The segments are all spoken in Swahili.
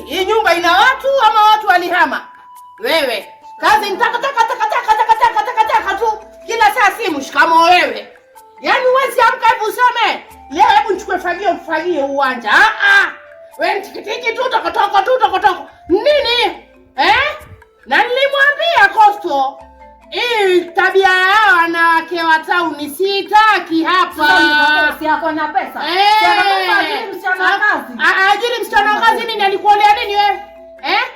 Hii nyumba ina watu ama watu walihama? Wewe kazi nitaka tu kila saa simu shikamo wewe. Yaani huwezi amka hebu useme leo hebu nichukue fagio mfagie uwanja. Wewe tikitiki tu tokotoko. Nini? Na nilimwambia Costo hii tabia yao wanawake wa tauni sitaki hapa. Si yako na pesa. Ajili msichana wa kazi nini alikuolea nini wewe?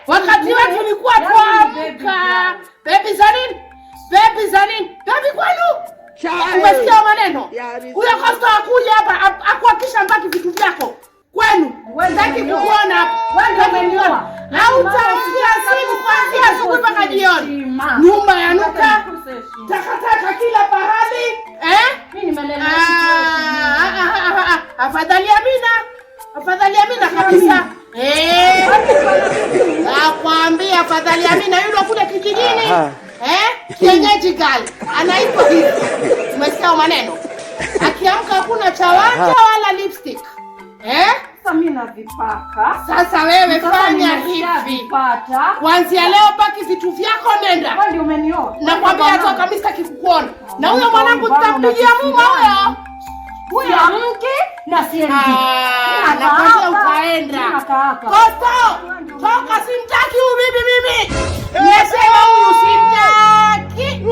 Wakati wetu tulikuwa tuamka. Baby za nini? Baby kwenu? Umesikia maneno? Huyo Costo akuja hapa akuhakisha mbaki vitu vyako. Kwenu. Sitaki kukuona. Wewe umeniona. Hautasikia simu kuanzia asubuhi mpaka jioni. Nyumba yanuka. Takataka kila pahali. Mimi nimelelewa Afadhali Amina kabisa. Nakwambia afadhali Amina yule kule kijijini. Kienyeji girl. Anaitwa hivi. Umesikia maneno? Akiamka hakuna chawanja wala lipstick. Sasa mimi navipaka. Sasa wewe fanya hivi. Kuanzia leo paki vitu vyako nenda. Wewe ndio umenioa. Nakwambia toka mimi sitaki kukuona. Na huyo mwanangu tutakupigia mume huyo. Huyo mke na siendi. Nakwambia utaenda. Costo, toka simtaki huyu bibi mimi. Nimesema huyu simtaki.